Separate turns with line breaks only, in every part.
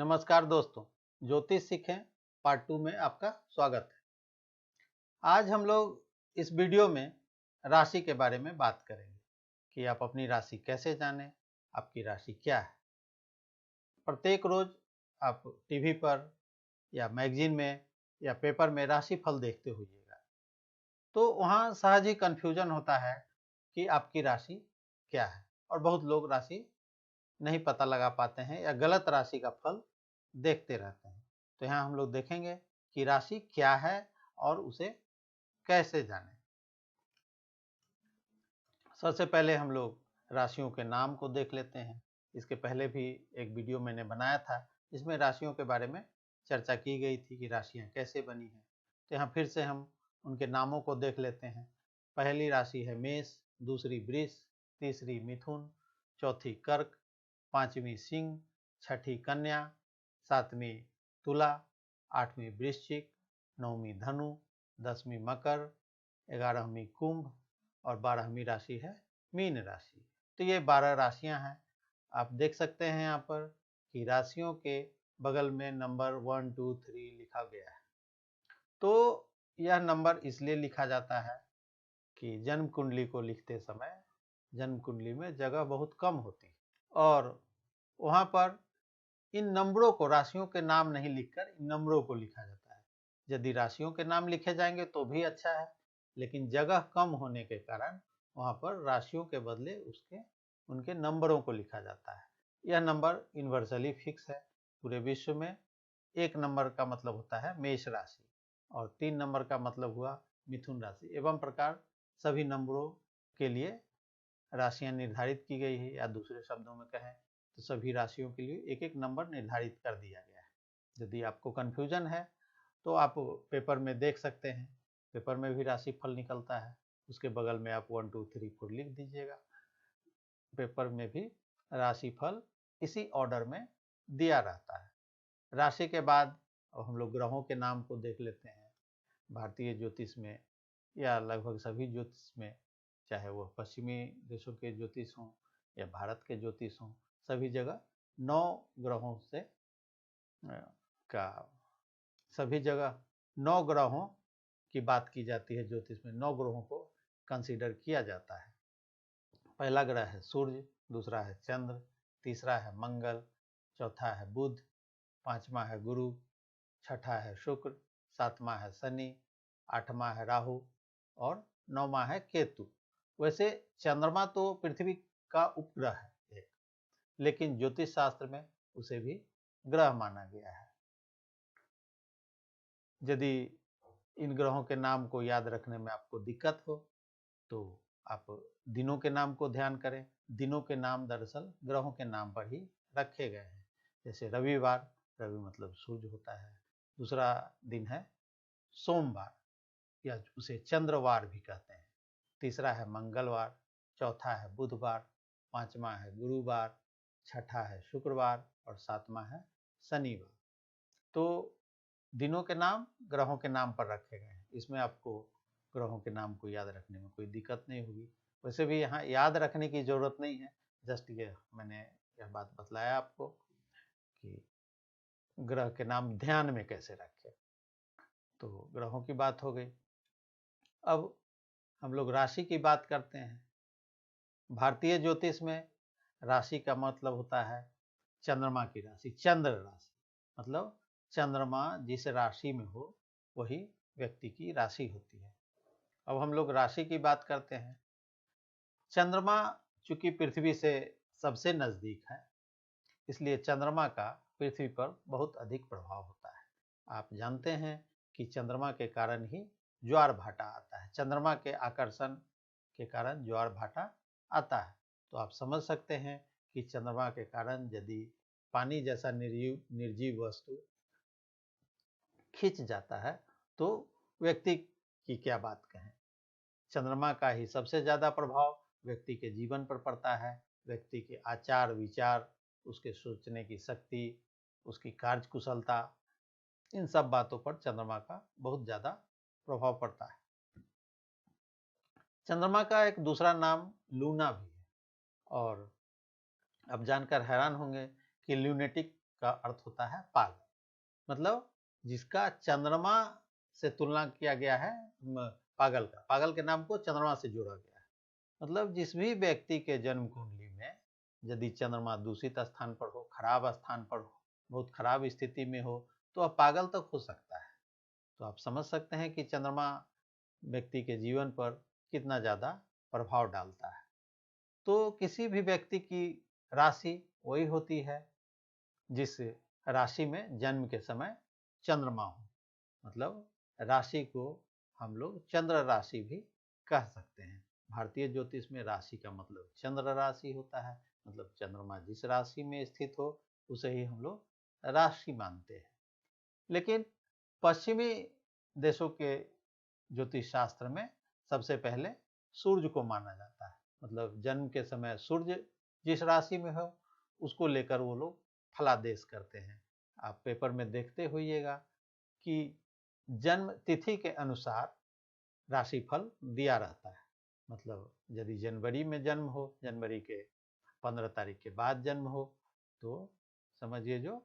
नमस्कार दोस्तों, ज्योतिष सीखें पार्ट 2 में आपका स्वागत है। आज हम लोग इस वीडियो में राशि के बारे में बात करेंगे कि आप अपनी राशि कैसे जानें, आपकी राशि क्या है। प्रत्येक रोज आप टीवी पर या मैगजीन में या पेपर में राशि फल देखते होइएगा, तो वहाँ सहज ही कन्फ्यूजन होता है कि आपकी राशि क्या है और बहुत लोग राशि नहीं पता लगा पाते हैं या गलत राशि का फल देखते रहते हैं। तो यहाँ हम लोग देखेंगे कि राशि क्या है और उसे कैसे जानें। सबसे पहले हम लोग राशियों के नाम को देख लेते हैं। इसके पहले भी एक वीडियो मैंने बनाया था, इसमें राशियों के बारे में चर्चा की गई थी कि राशियाँ कैसे बनी हैं। तो यहाँ फिर से हम उनके नामों को देख लेते हैं। पहली राशि है मेष, दूसरी वृष, तीसरी मिथुन, चौथी कर्क, पांचवी सिंह, छठी कन्या, सातवीं तुला, आठवीं वृश्चिक, नौवीं धनु, 10वीं मकर, 11वीं कुंभ और 12वीं राशि है मीन राशि। तो ये 12 राशियां हैं। आप देख सकते हैं यहाँ पर कि राशियों के बगल में नंबर 1, 2, 3 लिखा गया है। तो यह नंबर इसलिए लिखा जाता है कि जन्म कुंडली को लिखते समय जन्म कुंडली में जगह बहुत कम होती है और वहाँ पर इन नंबरों को, राशियों के नाम नहीं लिखकर इन नंबरों को लिखा जाता है। यदि राशियों के नाम लिखे जाएंगे तो भी अच्छा है, लेकिन जगह कम होने के कारण वहाँ पर राशियों के बदले उनके नंबरों को लिखा जाता है। यह नंबर यूनिवर्सली फिक्स है पूरे विश्व में। 1 नंबर का मतलब होता है मेष राशि और 3 नंबर का मतलब हुआ मिथुन राशि। एवं प्रकार सभी नंबरों के लिए राशियां निर्धारित की गई है, या दूसरे शब्दों में कहें तो सभी राशियों के लिए एक एक नंबर निर्धारित कर दिया गया है। यदि आपको कन्फ्यूजन है तो आप पेपर में देख सकते हैं, पेपर में भी राशि फल निकलता है, उसके बगल में आप 1, 2, 3, 4 लिख दीजिएगा। पेपर में भी राशि फल इसी ऑर्डर में दिया रहता है। राशि के बाद अब हम लोग ग्रहों के नाम को देख लेते हैं। भारतीय ज्योतिष में या लगभग सभी ज्योतिष में, चाहे वह पश्चिमी देशों के ज्योतिष हों या भारत के ज्योतिष हों, सभी जगह 9 ग्रहों से का सभी जगह 9 ग्रहों की बात की जाती है। ज्योतिष में 9 ग्रहों को कंसीडर किया जाता है। पहला ग्रह है सूर्य, दूसरा है चंद्र, तीसरा है मंगल, चौथा है बुध, पांचवा है गुरु, छठा है शुक्र, सातवां है शनि, आठवां है राहु और 9वां है केतु। वैसे चंद्रमा तो पृथ्वी का उपग्रह है एक, लेकिन ज्योतिष शास्त्र में उसे भी ग्रह माना गया है। यदि इन ग्रहों के नाम को याद रखने में आपको दिक्कत हो तो आप दिनों के नाम को ध्यान करें। दिनों के नाम दरअसल ग्रहों के नाम पर ही रखे गए हैं। जैसे रविवार, रवि मतलब सूर्य होता है। दूसरा दिन है सोमवार या उसे चंद्रवार भी कहते हैं। तीसरा है मंगलवार, चौथा है बुधवार, पांचवा है गुरुवार, छठा है शुक्रवार और सातवां है शनिवार। तो दिनों के नाम ग्रहों के नाम पर रखे गए हैं। इसमें आपको ग्रहों के नाम को याद रखने में कोई दिक्कत नहीं होगी। वैसे भी यहाँ याद रखने की जरूरत नहीं है, जस्ट ये मैंने यह बात बतलाया आपको कि ग्रह के नाम ध्यान में कैसे रखें। तो ग्रहों की बात हो गई। अब हम लोग राशि की बात करते हैं। भारतीय ज्योतिष में राशि का मतलब होता है चंद्रमा की राशि, चंद्र राशि मतलब चंद्रमा जिस राशि में हो वही व्यक्ति की राशि होती है। अब हम लोग राशि की बात करते हैं। चंद्रमा चूंकि पृथ्वी से सबसे नजदीक है, इसलिए चंद्रमा का पृथ्वी पर बहुत अधिक प्रभाव होता है। आप जानते हैं कि चंद्रमा के कारण ही ज्वार भाटा आता है। चंद्रमा के आकर्षण के कारण ज्वार भाटा आता है। तो आप समझ सकते हैं कि चंद्रमा के कारण यदि पानी जैसा निर्जीव वस्तु खिंच जाता है तो व्यक्ति की क्या बात कहें। चंद्रमा का ही सबसे ज्यादा प्रभाव व्यक्ति के जीवन पर पड़ता है। व्यक्ति के आचार विचार, उसके सोचने की शक्ति, उसकी कार्यकुशलता, इन सब बातों पर चंद्रमा का बहुत ज्यादा प्रभाव पड़ता है। चंद्रमा का एक दूसरा नाम लूना भी है और अब जानकर हैरान होंगे कि ल्यूनेटिक का अर्थ होता है पागल, मतलब जिसका चंद्रमा से तुलना किया गया है पागल के नाम को चंद्रमा से जोड़ा गया है। मतलब जिस भी व्यक्ति के जन्म कुंडली में यदि चंद्रमा दूषित स्थान पर हो, खराब स्थान पर हो, बहुत खराब स्थिति में हो, तो वह पागल तक हो सकता है। तो आप समझ सकते हैं कि चंद्रमा व्यक्ति के जीवन पर कितना ज़्यादा प्रभाव डालता है। तो किसी भी व्यक्ति की राशि वही होती है जिस राशि में जन्म के समय चंद्रमा हो, मतलब राशि को हम लोग चंद्र राशि भी कह सकते हैं। भारतीय ज्योतिष में राशि का मतलब चंद्र राशि होता है, मतलब चंद्रमा जिस राशि में स्थित हो उसे ही हम लोग राशि मानते हैं। लेकिन पश्चिमी देशों के ज्योतिष शास्त्र में सबसे पहले सूर्य को माना जाता है, मतलब जन्म के समय सूर्य जिस राशि में हो उसको लेकर वो लोग फलादेश करते हैं। आप पेपर में देखते होइएगा कि जन्म तिथि के अनुसार राशिफल दिया रहता है, मतलब यदि जनवरी में जन्म हो, जनवरी के 15 तारीख के बाद जन्म हो, तो समझिए जो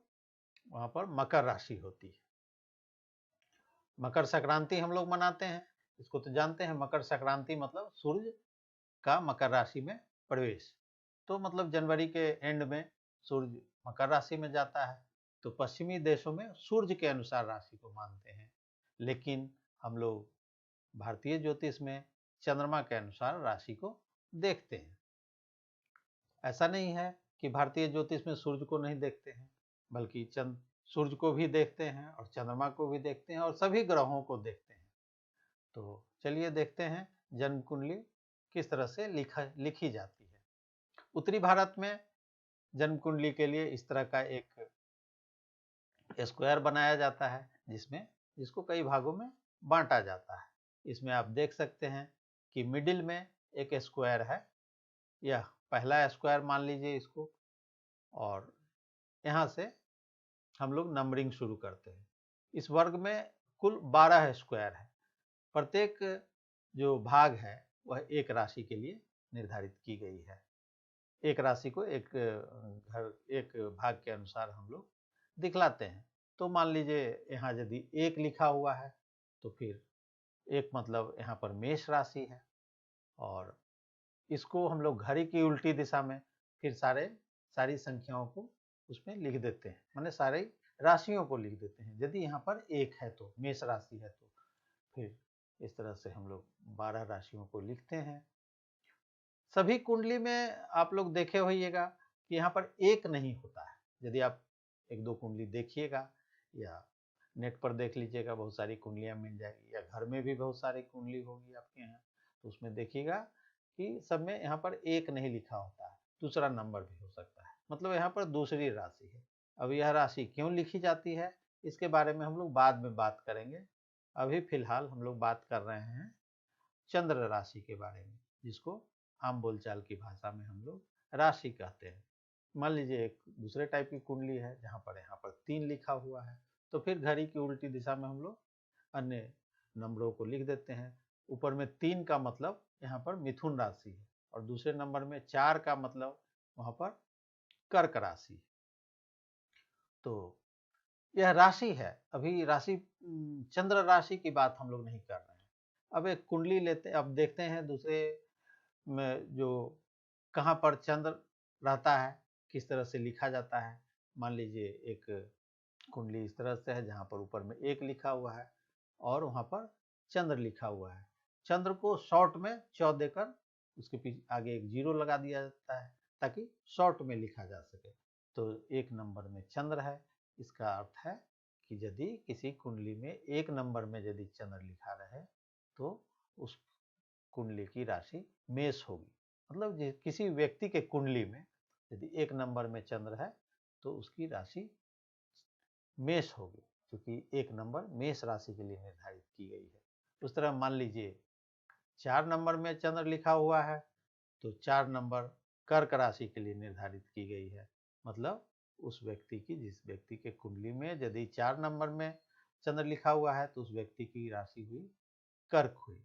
वहाँ पर मकर राशि होती है। मकर संक्रांति हम लोग मनाते हैं, इसको तो जानते हैं। मकर संक्रांति मतलब सूर्य का मकर राशि में प्रवेश, तो मतलब जनवरी के एंड में सूर्य मकर राशि में जाता है। तो पश्चिमी देशों में सूर्य के अनुसार राशि को मानते हैं, लेकिन हम लोग भारतीय ज्योतिष में चंद्रमा के अनुसार राशि को देखते हैं। ऐसा नहीं है कि भारतीय ज्योतिष में सूर्य को नहीं देखते हैं, बल्कि सूर्य को भी देखते हैं और चंद्रमा को भी देखते हैं और सभी ग्रहों को देखते हैं। तो चलिए देखते हैं जन्म कुंडली किस तरह से लिखी जाती है। उत्तरी भारत में जन्म कुंडली के लिए इस तरह का एक स्क्वायर बनाया जाता है जिसको कई भागों में बांटा जाता है। इसमें आप देख सकते हैं कि मिडिल में एक स्क्वायर है, यह पहला स्क्वायर मान लीजिए इसको, और यहाँ से हम लोग नंबरिंग शुरू करते हैं। इस वर्ग में कुल 12 स्क्वायर है। प्रत्येक जो भाग है वह एक राशि के लिए निर्धारित की गई है। एक राशि को एक भाग के अनुसार हम लोग दिखलाते हैं। तो मान लीजिए यहाँ यदि 1 लिखा हुआ है तो फिर 1 मतलब यहाँ पर मेष राशि है, और इसको हम लोग घड़ी की उल्टी दिशा में फिर सारी संख्याओं को उसमें लिख देते हैं, माने सारी राशियों को लिख देते हैं। यदि यहाँ पर 1 है तो मेष राशि है, तो फिर इस तरह से हम लोग 12 राशियों को लिखते हैं। सभी कुंडली में आप लोग देखे होइएगा कि यहाँ पर 1 नहीं होता है। यदि आप 1-2 कुंडली देखिएगा या नेट पर देख लीजिएगा, बहुत सारी कुंडलियाँ मिल जाएगी, या घर में भी बहुत सारी कुंडली होगी आपके यहाँ, तो उसमें देखिएगा कि सब में यहाँ पर 1 नहीं लिखा होता है, दूसरा नंबर भी हो सकता है, मतलब यहाँ पर दूसरी राशि है। अब यह राशि क्यों लिखी जाती है इसके बारे में हम लोग बाद में बात करेंगे। अभी फिलहाल हम लोग बात कर रहे हैं चंद्र राशि के बारे में, जिसको आम बोलचाल की भाषा में हम लोग राशि कहते हैं। मान लीजिए एक दूसरे टाइप की कुंडली है जहाँ पर 3 लिखा हुआ है, तो फिर घड़ी की उल्टी दिशा में हम लोग अन्य नंबरों को लिख देते हैं। ऊपर में 3 का मतलब यहाँ पर मिथुन राशि है, और दूसरे नंबर में 4 का मतलब वहाँ पर कर्क राशि। तो यह राशि है। अभी राशि चंद्र राशि की बात हम लोग नहीं कर रहे हैं। अब एक कुंडली लेते, अब देखते हैं दूसरे में जो कहाँ पर चंद्र रहता है, किस तरह से लिखा जाता है। मान लीजिए एक कुंडली इस तरह से है जहाँ पर ऊपर में 1 लिखा हुआ है और वहाँ पर चंद्र लिखा हुआ है। चंद्र को शॉर्ट में च देकर उसके पीछे आगे एक 0 लगा दिया जाता है ताकि शॉर्ट में लिखा जा सके। तो 1 नंबर में चंद्र है। इसका अर्थ है कि यदि किसी कुंडली में 1 नंबर में यदि चंद्र लिखा रहे तो उस कुंडली की राशि मेष होगी। मतलब किसी व्यक्ति के कुंडली में यदि 1 नंबर में चंद्र है तो उसकी राशि मेष होगी, क्योंकि 1 नंबर मेष राशि के लिए निर्धारित की गई है। उस तरह मान लीजिए 4 नंबर में चंद्र लिखा हुआ है तो 4 नंबर कर्क राशि के लिए निर्धारित की गई है। मतलब उस व्यक्ति की, जिस व्यक्ति के कुंडली में यदि 4 नंबर में चंद्र लिखा हुआ है तो उस व्यक्ति की राशि हुई कर्क हुई।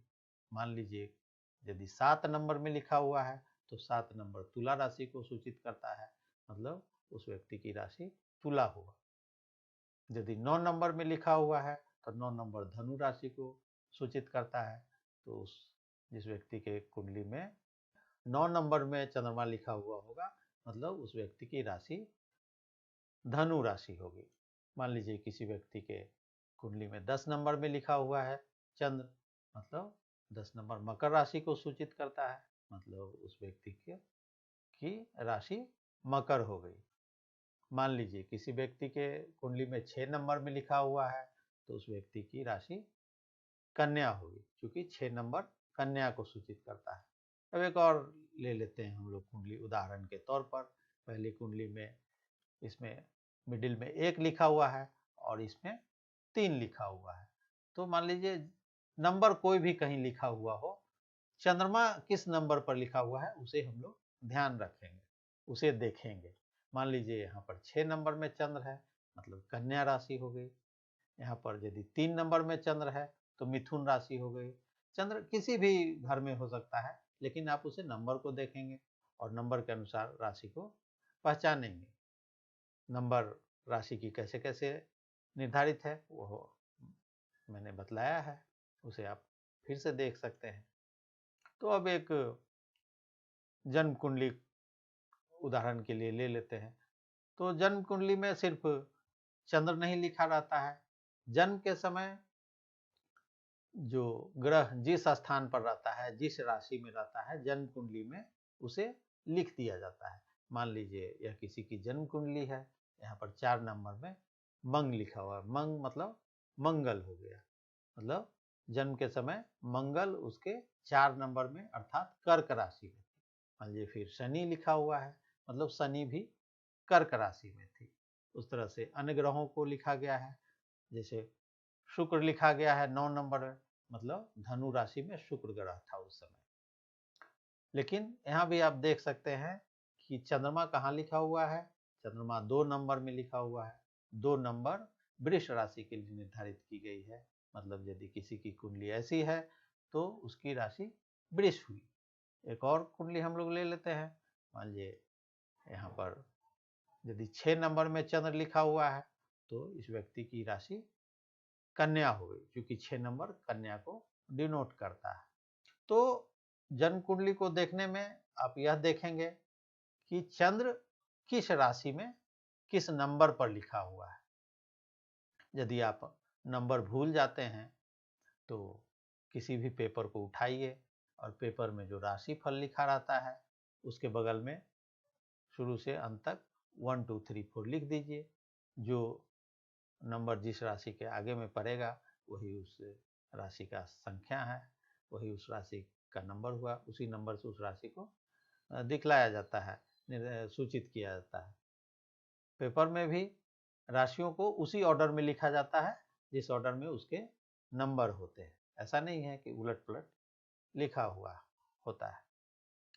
मान लीजिए यदि 7 नंबर में लिखा हुआ है तो 7 नंबर तुला राशि को सूचित करता है, मतलब उस व्यक्ति की राशि तुला हुआ। यदि 9 नंबर में लिखा हुआ है तो 9 नंबर धनु राशि को सूचित करता है। तो उस जिस व्यक्ति के कुंडली में 9 नंबर में चंद्रमा लिखा हुआ होगा, मतलब उस व्यक्ति की राशि धनु राशि होगी। मान लीजिए किसी व्यक्ति के कुंडली में 10 नंबर में लिखा हुआ है चंद्र, मतलब 10 नंबर मकर राशि को सूचित करता है, मतलब उस व्यक्ति की राशि मकर हो गई। मान लीजिए किसी व्यक्ति के कुंडली में 6 नंबर में लिखा हुआ है तो उस व्यक्ति की राशि कन्या होगी, क्योंकि 6 नंबर कन्या को सूचित करता है। अब एक और ले लेते हैं हम लोग कुंडली उदाहरण के तौर पर। पहली कुंडली में इसमें मिडिल में 1 लिखा हुआ है और इसमें 3 लिखा हुआ है। तो मान लीजिए नंबर कोई भी कहीं लिखा हुआ हो, चंद्रमा किस नंबर पर लिखा हुआ है उसे हम लोग ध्यान रखेंगे, उसे देखेंगे। मान लीजिए यहाँ पर 6 नंबर में चंद्र है, मतलब कन्या राशि हो गई। यहाँ पर यदि 3 नंबर में चंद्र है तो मिथुन राशि हो गई। चंद्र किसी भी घर में हो सकता है, लेकिन आप उसे नंबर को देखेंगे और नंबर के अनुसार राशि को पहचानेंगे। नंबर राशि की कैसे कैसे निर्धारित है वो मैंने बतलाया है, उसे आप फिर से देख सकते हैं। तो अब एक जन्म कुंडली उदाहरण के लिए ले लेते हैं। तो जन्म कुंडली में सिर्फ चंद्र नहीं लिखा रहता है, जन्म के समय जो ग्रह जिस स्थान पर रहता है, जिस राशि में रहता है, जन्म कुंडली में उसे लिख दिया जाता है। मान लीजिए यह किसी की जन्म कुंडली है, यहाँ पर 4 नंबर में मंग लिखा हुआ है। मंग मतलब मंगल हो गया, मतलब जन्म के समय मंगल उसके 4 नंबर में अर्थात कर्क राशि में थी। मान लीजिए फिर शनि लिखा हुआ है, मतलब शनि भी कर्क राशि में थी। उस तरह से अन्य ग्रहों को लिखा गया है, जैसे शुक्र लिखा गया है 9 नंबर में, मतलब धनु राशि में शुक्र ग्रह था उस समय। लेकिन यहाँ भी आप देख सकते हैं कि चंद्रमा कहाँ लिखा हुआ है, चंद्रमा 2 नंबर में लिखा हुआ है। 2 नंबर वृष राशि के लिए निर्धारित की गई है, मतलब यदि किसी की कुंडली ऐसी है तो उसकी राशि वृष हुई। एक और कुंडली हम लोग ले लेते हैं। मान लीजिए यहाँ पर यदि 6 नंबर में चंद्र लिखा हुआ है तो इस व्यक्ति की राशि कन्या हो गई, क्योंकि 6 नंबर कन्या को डिनोट करता है। तो जन्म कुंडली को देखने में आप यह देखेंगे कि चंद्र किस राशि में किस नंबर पर लिखा हुआ है। यदि आप नंबर भूल जाते हैं तो किसी भी पेपर को उठाइए और पेपर में जो राशि फल लिखा रहता है उसके बगल में शुरू से अंत तक 1 2 3 4 लिख दीजिए। जो नंबर जिस राशि के आगे में पड़ेगा वही उस राशि का संख्या है, वही उस राशि का नंबर हुआ। उसी नंबर से उस राशि को दिखलाया जाता है, सूचित किया जाता है। पेपर में भी राशियों को उसी ऑर्डर में लिखा जाता है जिस ऑर्डर में उसके नंबर होते हैं। ऐसा नहीं है कि उलट पुलट लिखा हुआ होता है।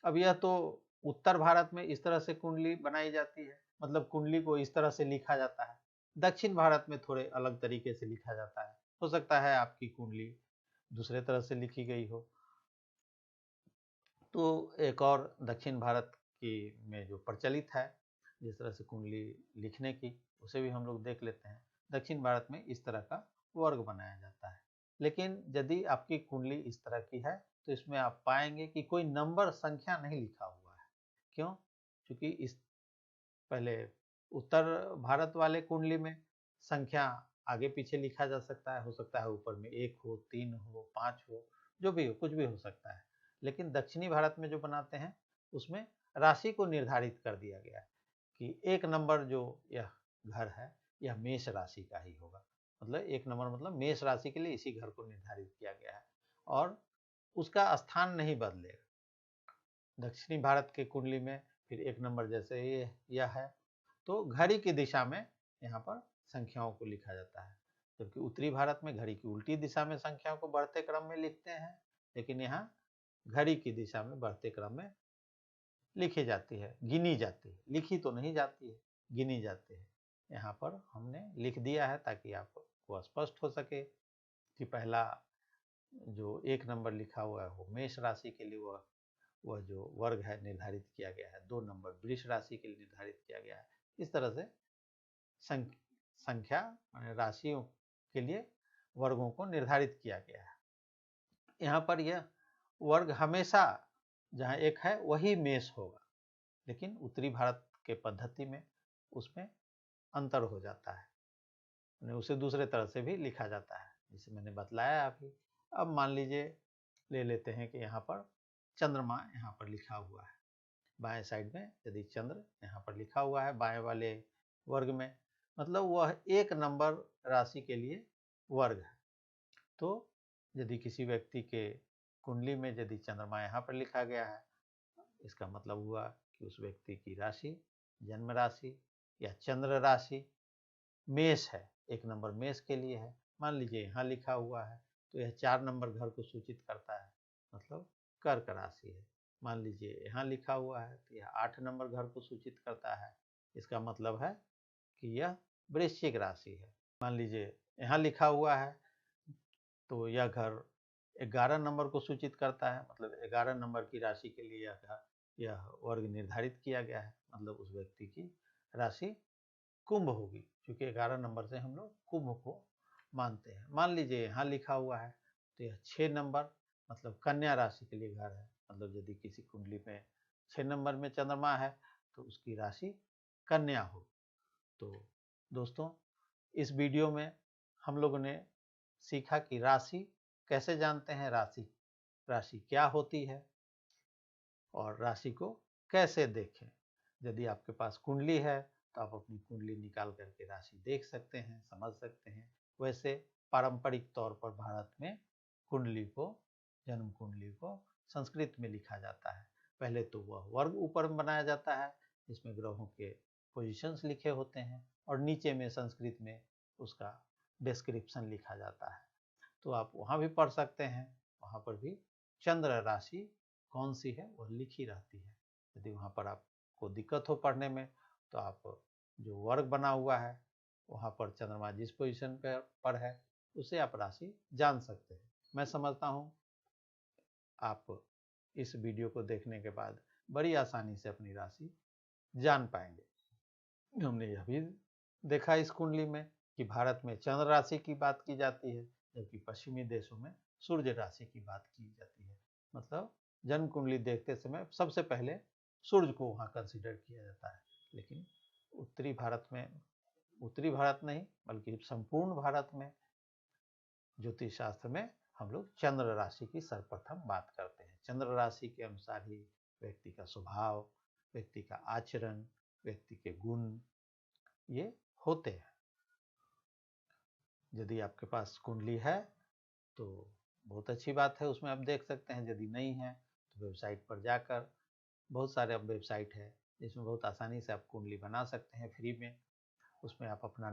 अब यह तो उत्तर भारत में इस तरह से कुंडली बनाई जाती है, मतलब कुंडली को इस तरह से लिखा जाता है। दक्षिण भारत में थोड़े अलग तरीके से लिखा जाता है। हो सकता है आपकी कुंडली दूसरे तरह से लिखी गई हो। तो एक और दक्षिण भारत की में जो प्रचलित है जिस तरह से कुंडली लिखने की, उसे भी हम लोग देख लेते हैं। दक्षिण भारत में इस तरह का वर्ग बनाया जाता है। लेकिन यदि आपकी कुंडली इस तरह की है तो इसमें आप पाएंगे कि कोई नंबर संख्या नहीं लिखा हुआ है। क्यों? क्योंकि इस पहले उत्तर भारत वाले कुंडली में संख्या आगे पीछे लिखा जा सकता है, हो सकता है ऊपर में 1 हो, 3 हो, 5 हो, जो भी हो, कुछ भी हो सकता है। लेकिन दक्षिणी भारत में जो बनाते हैं उसमें राशि को निर्धारित कर दिया गया है कि 1 नंबर जो यह घर है यह मेष राशि का ही होगा। मतलब 1 नंबर मतलब मेष राशि के लिए इसी घर को निर्धारित किया गया है और उसका स्थान नहीं बदलेगा। दक्षिणी भारत के कुंडली में फिर 1 नंबर जैसे ये यह है तो घड़ी की दिशा में यहाँ पर संख्याओं को लिखा जाता है। जबकि उत्तरी भारत में घड़ी की उल्टी दिशा में संख्याओं को बढ़ते क्रम में लिखते हैं, लेकिन यहाँ घड़ी की दिशा में बढ़ते क्रम में लिखी जाती है, गिनी जाती है। लिखी तो नहीं जाती है, गिनी जाती है। यहाँ पर हमने लिख दिया है ताकि आपको स्पष्ट हो सके कि पहला जो 1 नंबर लिखा हुआ है वो मेष राशि के लिए वह जो वर्ग है निर्धारित किया गया है। 2 नंबर वृष राशि के लिए निर्धारित किया गया है। इस तरह से संख्या राशियों के लिए वर्गों को निर्धारित किया गया है। यहाँ पर यह वर्ग हमेशा जहाँ एक है वही मेष होगा, लेकिन उत्तरी भारत के पद्धति में उसमें अंतर हो जाता है, उसे दूसरे तरह से भी लिखा जाता है, जिसे मैंने बतलाया अभी। अब मान लीजिए ले लेते हैं कि यहाँ पर चंद्रमा यहाँ पर लिखा हुआ है, बाएं साइड में यदि चंद्र यहाँ पर लिखा हुआ है बाएं वाले वर्ग में, मतलब वह एक नंबर राशि के लिए वर्ग है। तो यदि किसी व्यक्ति के कुंडली में यदि चंद्रमा यहाँ पर लिखा गया है, इसका मतलब हुआ कि उस व्यक्ति की राशि, जन्म राशि या चंद्र राशि मेष है, एक नंबर मेष के लिए है। मान लीजिए यहाँ लिखा हुआ है तो यह 4 नंबर घर को सूचित करता है, मतलब कर्क राशि है। मान लीजिए यहाँ लिखा हुआ है तो यह 8 नंबर घर को सूचित करता है, इसका मतलब है कि यह वृश्चिक राशि है। मान लीजिए यहाँ लिखा हुआ है तो यह घर 11 नंबर को सूचित करता है, मतलब 11 नंबर की राशि के लिए यह वर्ग निर्धारित किया गया है, मतलब उस व्यक्ति की राशि कुंभ होगी, क्योंकि 11 नंबर से हम लोग कुंभ को मानते हैं। मान लीजिए यहाँ लिखा हुआ है तो यह 6 नंबर मतलब कन्या राशि के लिए घर है, मतलब यदि किसी कुंडली में 6 नंबर में चंद्रमा है तो उसकी राशि कन्या हो। तो दोस्तों, इस वीडियो में हम लोगों ने सीखा कि राशि कैसे जानते हैं, राशि क्या होती है और राशि को कैसे देखें। यदि आपके पास कुंडली है तो आप अपनी कुंडली निकाल करके राशि देख सकते हैं, समझ सकते हैं। वैसे पारंपरिक तौर पर भारत में कुंडली को, जन्म कुंडली को संस्कृत में लिखा जाता है। पहले तो वह वर्ग ऊपर में बनाया जाता है जिसमें ग्रहों के पोजीशंस लिखे होते हैं और नीचे में संस्कृत में उसका डिस्क्रिप्शन लिखा जाता है, तो आप वहाँ भी पढ़ सकते हैं। वहाँ पर भी चंद्र राशि कौन सी है वह लिखी रहती है। यदि वहाँ पर आपको दिक्कत हो पढ़ने में तो आप जो वर्ग बना हुआ है वहाँ पर चंद्रमा जिस पोजीशन पर है उसे आप राशि जान सकते हैं। मैं समझता हूँ आप इस वीडियो को देखने के बाद बड़ी आसानी से अपनी राशि जान पाएंगे। हमने यह भी देखा इस कुंडली में कि भारत में चंद्र राशि की बात की जाती है, जबकि पश्चिमी देशों में सूर्य राशि की बात की जाती है। मतलब जन्म कुंडली देखते समय सबसे पहले सूर्य को वहाँ कंसिडर किया जाता है, लेकिन उत्तरी भारत नहीं बल्कि संपूर्ण भारत में ज्योतिष शास्त्र में हम लोग चंद्र राशि की सर्वप्रथम बात करते हैं। चंद्र राशि के अनुसार ही व्यक्ति का स्वभाव, व्यक्ति का आचरण, व्यक्ति के गुण ये होते हैं। यदि आपके पास कुंडली है तो बहुत अच्छी बात है, उसमें आप देख सकते हैं। यदि नहीं है तो वेबसाइट पर जाकर, बहुत सारे अब वेबसाइट है जिसमें बहुत आसानी से आप कुंडली बना सकते हैं फ्री में। उसमें आप अपना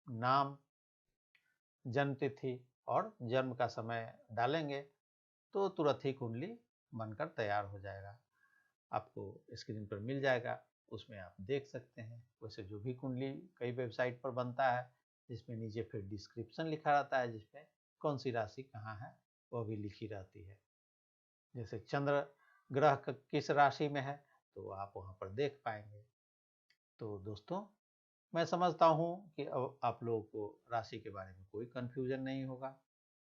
नाम, जन्म तिथि और जन्म का समय डालेंगे तो तुरंत ही कुंडली बनकर तैयार हो जाएगा, आपको स्क्रीन पर मिल जाएगा, उसमें आप देख सकते हैं। वैसे जो भी कुंडली कई वेबसाइट पर बनता है जिसमें नीचे फिर डिस्क्रिप्शन लिखा रहता है, जिसमें कौन सी राशि कहाँ है वह भी लिखी रहती है। जैसे चंद्र ग्रह किस राशि में है तो आप वहाँ पर देख पाएंगे। तो दोस्तों, मैं समझता हूँ कि अब आप लोगों को राशि के बारे में कोई कन्फ्यूजन नहीं होगा।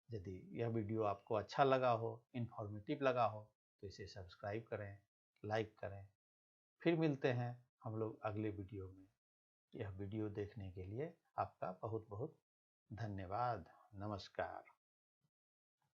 यदि यह वीडियो आपको अच्छा लगा हो, इन्फॉर्मेटिव लगा हो तो इसे सब्सक्राइब करें, लाइक करें। फिर मिलते हैं हम लोग अगले वीडियो में। यह वीडियो देखने के लिए आपका बहुत बहुत धन्यवाद। नमस्कार।